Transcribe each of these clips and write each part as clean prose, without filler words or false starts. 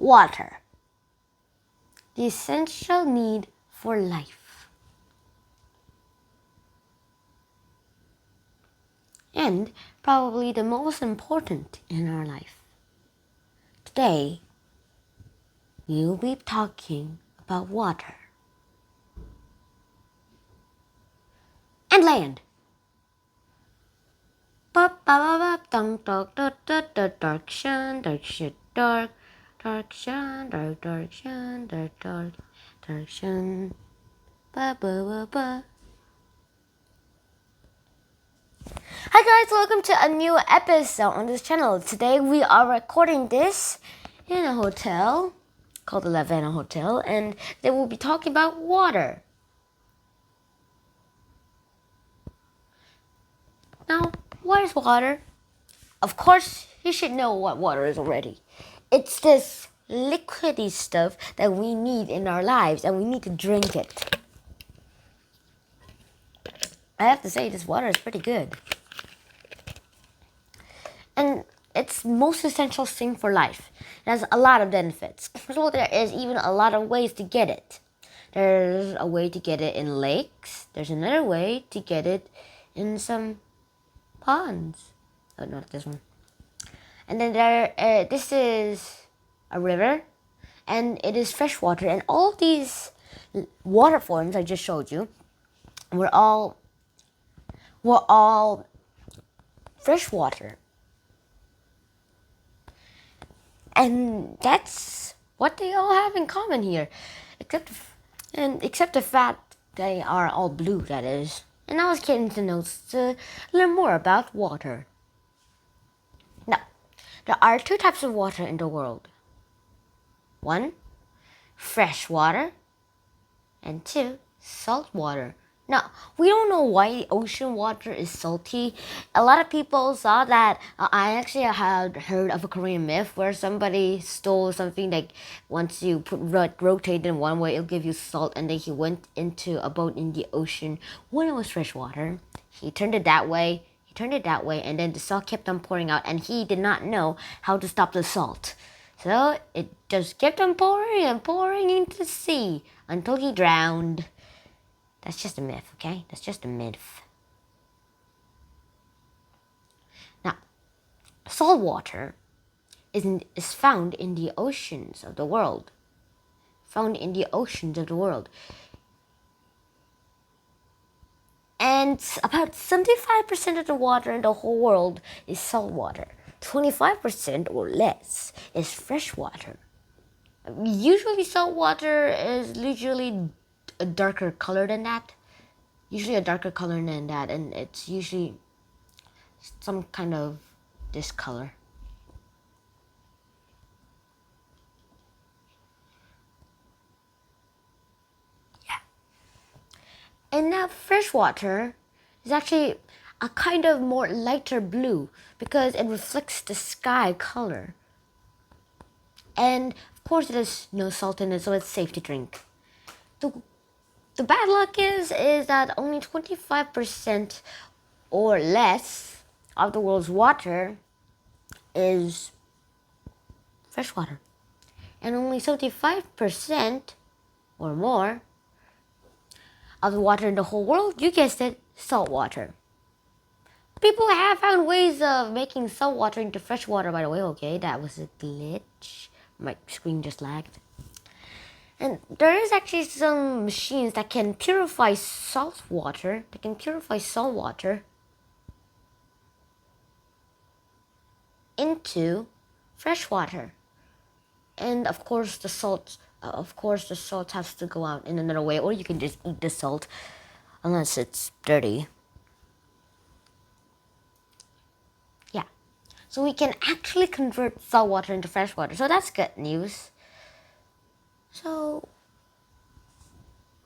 Water, the essential need for life. And probably the most important in our life. Today, we will be talking about water and land. Dark shun, dark shit, dark shun, dark shun, dark shun. Ba ba ba ba. Hi guys, welcome to a new episode on this channel. Today we are recording this in a hotel called the Lavana Hotel, and they will be talking about water. Now, what is water? Of course, you should know what water is already. It's this liquidy stuff that we need in our lives, and we need to drink it. I have to say, this water is pretty good. And it's most essential thing for life. It has a lot of benefits. First of all, there is even a lot of ways to get it. There's a way to get it in lakes. There's another way to get it in some ponds. Oh, not this one. And then this is a river, and it is fresh water. And all of these water forms I just showed you were all fresh water. And that's what they all have in common here, except the fact they are all blue, that is. And I was getting to learn more about water. Now, there are two types of water in the world. One, fresh water, and two, salt water. Now, we don't know why ocean water is salty. A lot of people saw that. I actually had heard of a Korean myth where somebody stole something like once you rotate in one way, it'll give you salt, and then he went into a boat in the ocean when it was fresh water. He turned it that way, and then the salt kept on pouring out, and he did not know how to stop the salt. So it just kept on pouring and pouring into the sea until he drowned. That's just a myth, okay? That's just a myth. Now, salt water is found in the oceans of the world. And about 75% of the water in the whole world is salt water. 25% or less is fresh water. Usually salt water is usually a darker color than that. And it's usually some kind of this color. Yeah. And now fresh water is actually a kind of more lighter blue because it reflects the sky color. And of course it has no salt in it, so it's safe to drink. The bad luck is that only 25% or less of the world's water is fresh water. And only 75% or more of the water in the whole world, you guessed it, salt water. People have found ways of making salt water into fresh water, by the way. Okay, that was a glitch. My screen just lagged. And there is actually some machines that can purify salt water. Into fresh water. And of course the salt has to go out in another way, or you can just eat the salt unless it's dirty. Yeah. So we can actually convert salt water into fresh water. So that's good news. So,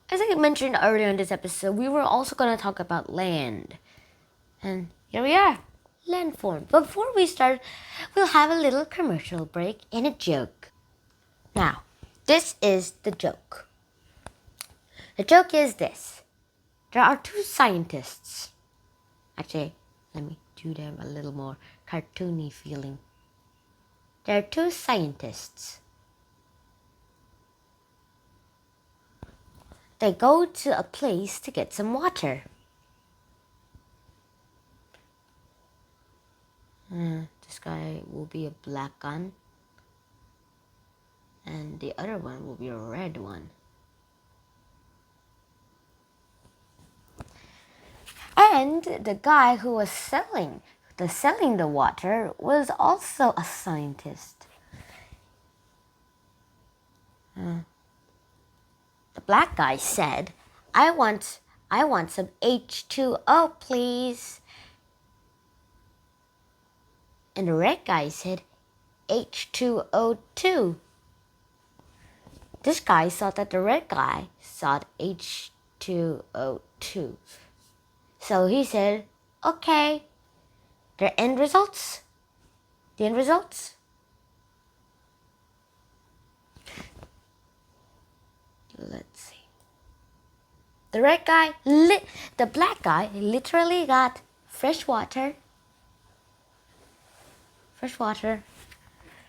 as I mentioned earlier in this episode, we were also going to talk about land. And here we are, land form. But before we start, we'll have a little commercial break and a joke. Now, this is the joke. The joke is this. There are two scientists. Actually, let me do them a little more cartoony feeling. There are two scientists They go to a place to get some water. This guy will be a black gun, and the other one will be a red one. And the guy who was selling the water was also a scientist. The black guy said, I want some H2O, please. And the red guy said, H2O2. This guy thought that the red guy thought H2O2. So he said, okay. The end results? Let's see. The black guy literally got fresh water.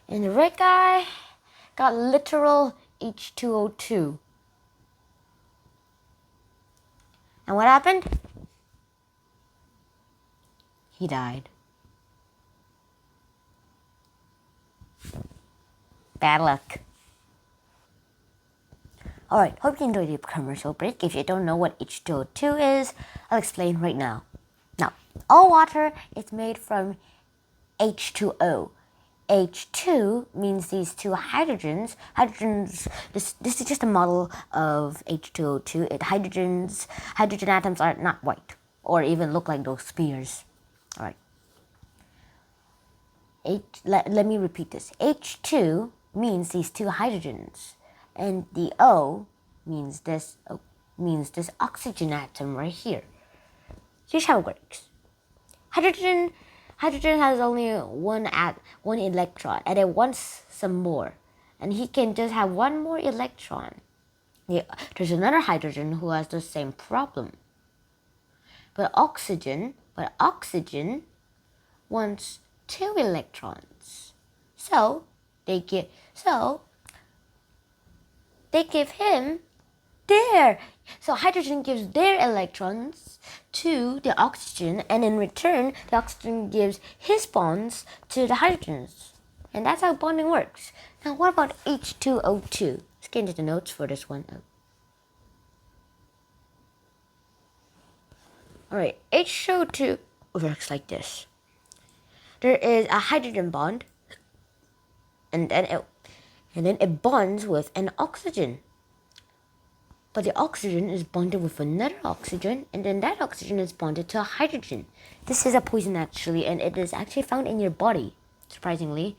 And the red guy got literal H2O2. And what happened? He died. Bad luck. Alright, hope you enjoyed the commercial break. If you don't know what H2O2 is, I'll explain right now. Now, all water is made from H2O. H2 means these two hydrogens. This is just a model of H2O2. Hydrogen atoms are not white or even look like those spears. Alright. Let me repeat this. H2 means these two hydrogens. And the O means this oxygen atom right here. Here's how it works. Hydrogen has only one electron, and it wants some more. And he can just have one more electron. There's another hydrogen who has the same problem. But oxygen wants 2 electrons. So they give him their. So hydrogen gives their electrons to the oxygen, and in return, the oxygen gives his bonds to the hydrogens. And that's how bonding works. Now, what about H2O2? Let's get into the notes for this one. Alright, H2O2 works like this. There is a hydrogen bond, and then it bonds with an oxygen. But the oxygen is bonded with another oxygen, and then that oxygen is bonded to a hydrogen. This is a poison actually, and it is actually found in your body, surprisingly.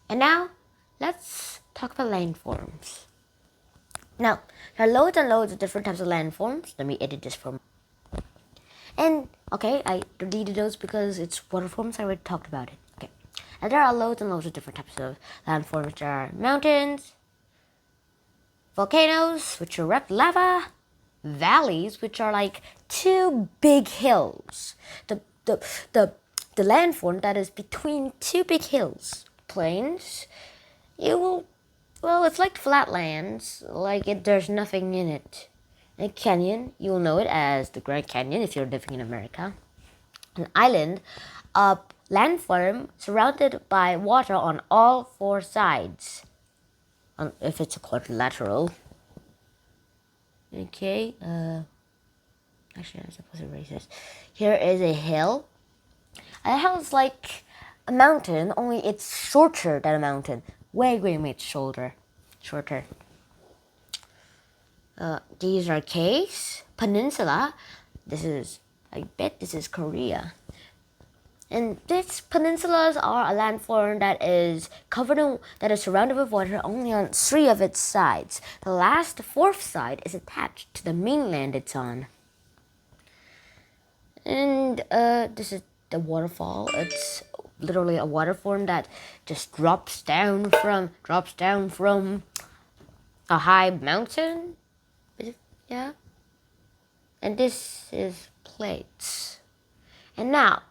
And now, let's talk about landforms. Now, there are loads and loads of different types of landforms. Let me edit this for me. And, okay, I deleted those because it's waterforms. I already talked about it. Okay. And there are loads and loads of different types of landforms. There are mountains, volcanoes, which erect lava, valleys, which are like 2 big hills. The landform that is between 2 big hills. Plains, it's like flatlands, there's nothing in it. A canyon, you'll know it as the Grand Canyon if you're living in America. An island, a landform surrounded by water on all 4 sides. If it's a quadrilateral. Okay, actually I'm supposed to erase this. Here is a hill. A hill is like a mountain, only it's shorter than a mountain. Way much shorter. These are caves, peninsula. I bet this is Korea. And these peninsulas are a landform that is surrounded with water only on 3 of its sides. The last 4th side is attached to the mainland it's on. And this is the waterfall. It's literally a waterform that just drops down from a high mountain. Yeah. And this is plates. And now,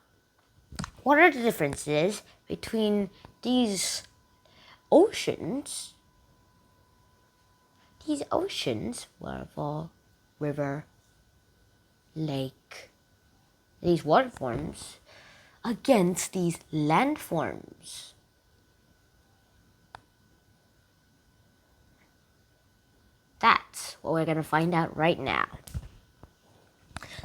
what are the differences between these oceans these oceans, waterfall, river, lake, these waterforms against these landforms. That's what we're going to find out right now.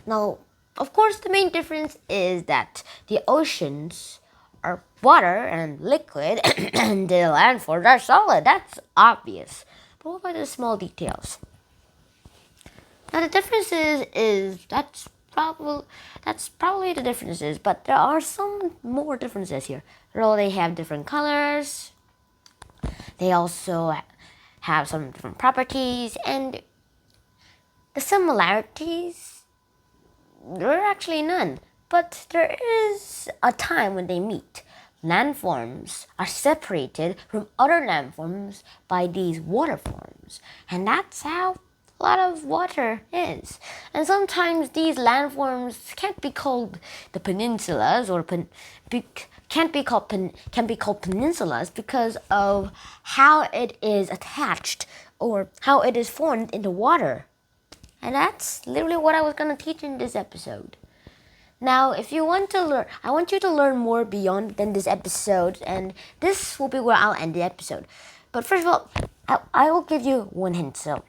Now, of course, the main difference is that the oceans are water and liquid and the landforms are solid. That's obvious. But what about the small details? Now, the differences is that's probably the differences, but there are some more differences here. Though they have different colors, they also have some different properties, and the similarities, there are actually none. But there is a time when they meet. Landforms are separated from other landforms by these waterforms, and that's how a lot of water is. And sometimes these landforms can't be called the peninsulas or can be called peninsulas because of how it is attached or how it is formed in the water. And that's literally what I was going to teach in this episode. Now, if you want to learn, I want you to learn more beyond than this episode, and this will be where I'll end the episode. But first of all, I will give you one hint. So,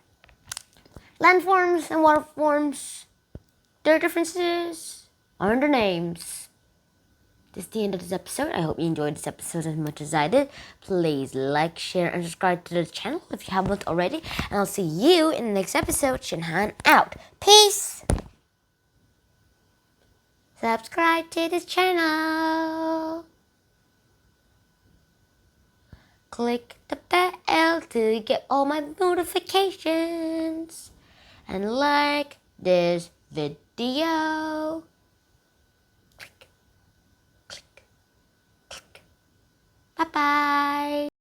landforms and waterforms, their differences are in their names. This is the end of this episode. I hope you enjoyed this episode as much as I did. Please like, share, and subscribe to the channel if you haven't already. And I'll see you in the next episode. Shinhan out. Peace! Subscribe to this channel. Click the bell to get all my notifications. And like this video.